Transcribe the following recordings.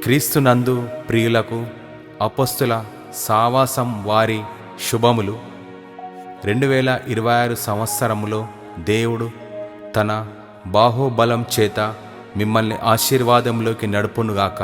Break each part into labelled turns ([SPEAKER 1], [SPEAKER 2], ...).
[SPEAKER 1] క్రీస్తునందు ప్రియులకు అపొస్తల సావాసం వారి శుభములు. 2026 సంవత్సరములో దేవుడు తన బాహుబలం చేత మిమ్మల్ని ఆశీర్వాదంలోకి నడుపునుగాక.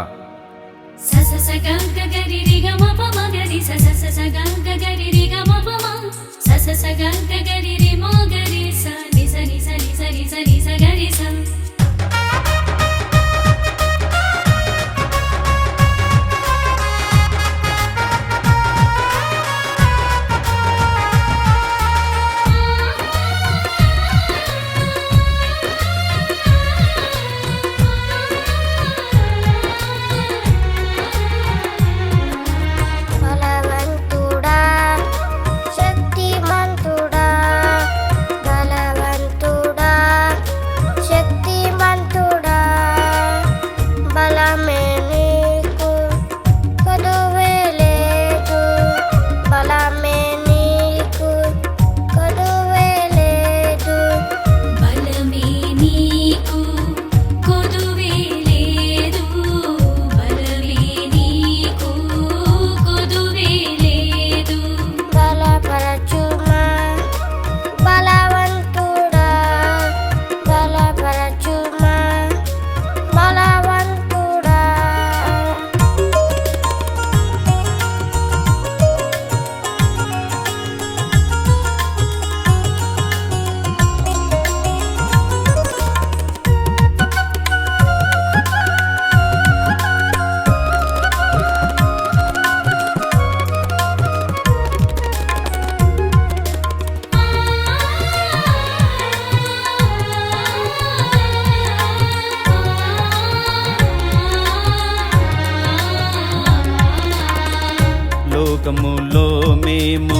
[SPEAKER 2] లోకములో మేము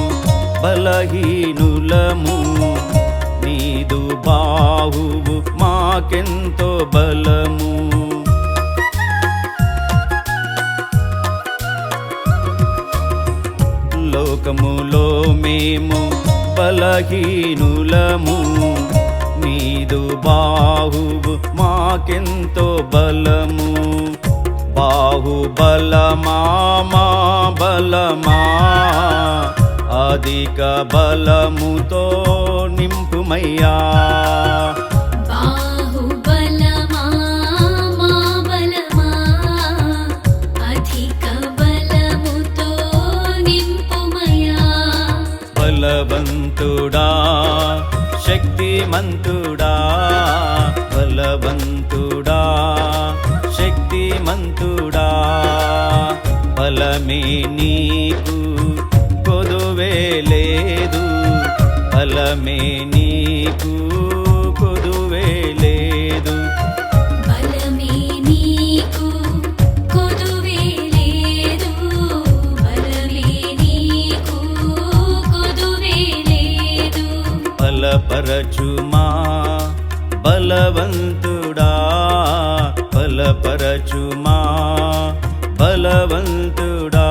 [SPEAKER 2] బలహీనులము, నీదు బాహువు మాకెంతో బలము. లోకములో మేము బలహీనులము, నీదు బాహువు మాకెంతో బలము. బాహుబలమా మా బలమా, అధిక బలముతో నింపుమయ్యా.
[SPEAKER 3] బాహుబలమా మా బలమా, అధిక బలముతో నింపుమయ్యా.
[SPEAKER 2] బలవంతుడా శక్తిమంతుడా, బలవంతుడా శక్తిమంతుడా, బలమే నీకు కొదువే లేదు, బలమే నీకు కొదువే లేదు.
[SPEAKER 3] బలమే నీకు కొదువే లేదు, బలమే నీకు కొదువే లేదు.
[SPEAKER 2] బలపరచుమా బలవంతుడా, బలపరచుమా బలవంతుడా.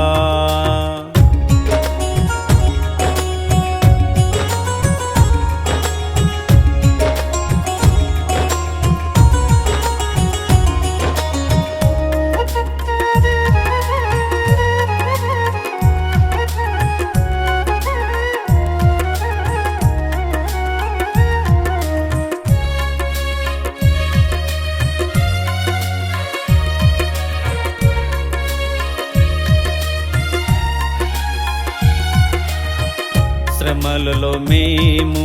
[SPEAKER 2] శ్రమలలో మేము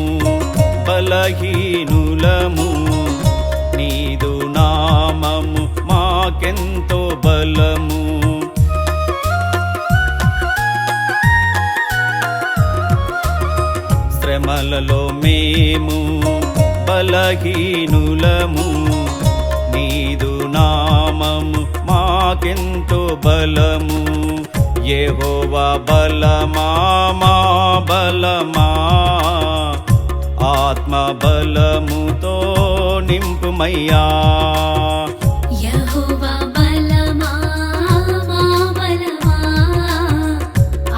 [SPEAKER 2] బలహీనులము, నీదు నామము మాకెంతో బలము. శ్రమలలో మేము బలహీనులము, నీదు నామము మాకెంతో బలము. యెహోవా బలమా మా బలమా, ఆత్మ బలముతో నింపుమయ్యా.
[SPEAKER 3] యెహోవా బలమా మా బలమా,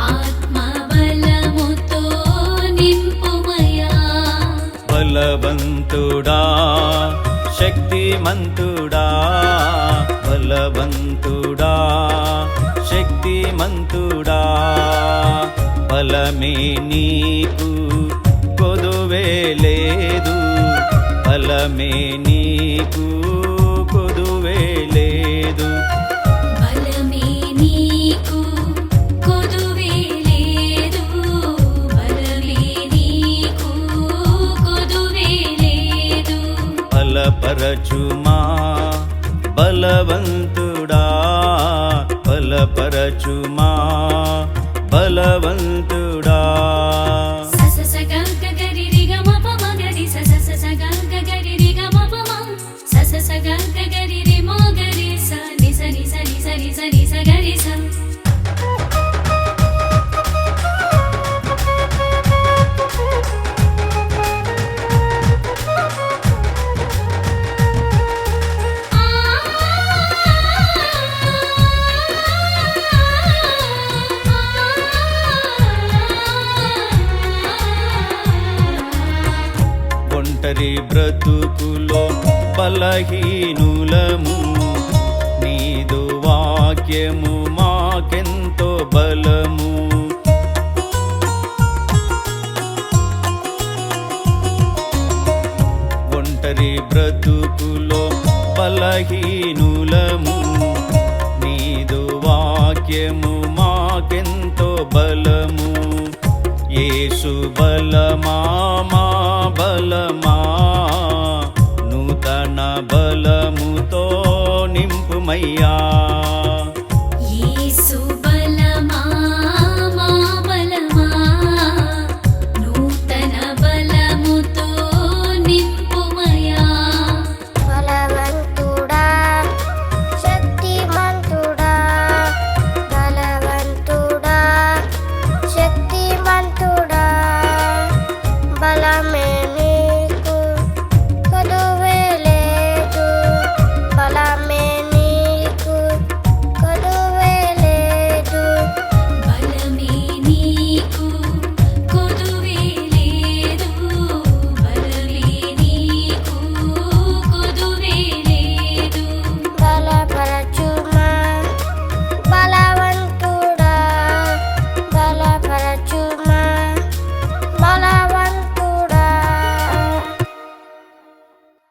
[SPEAKER 3] ఆత్మ బలముతో నింపుమయ్యా.
[SPEAKER 2] బలవంతుడా శక్తిమంతుడా, బలవంతుడా బలమే నీకు కొదువే లేదు, బలమే నీకు కొదువే లేదు.
[SPEAKER 3] బలమే నీకు కొదువే లేదు, బలమే నీకు కొదువే లేదు.
[SPEAKER 2] బలపరచుమా బలవంతుడా, బలపరచుమా బలవంతుడా.
[SPEAKER 3] సస స గ గ గరి రి గ మ ప మ గ రి స స స స గ గ గరి రి గ మ ప మ స స స గ గ గరి రి మ గ రి స ని స ని స ని స ని స ని స గ రి స.
[SPEAKER 2] ఒంటరి బ్రతుకులో బలహీనులము, నీదు వాక్యము మాకెంతో బలము. ఒంటరి బ్రతుకులో బలహీనులము, నీదు వాక్యము మాకెంతో బలము. యేసు బలమా మా బలమా, నూతన బలముతో నింపుమయ్యా.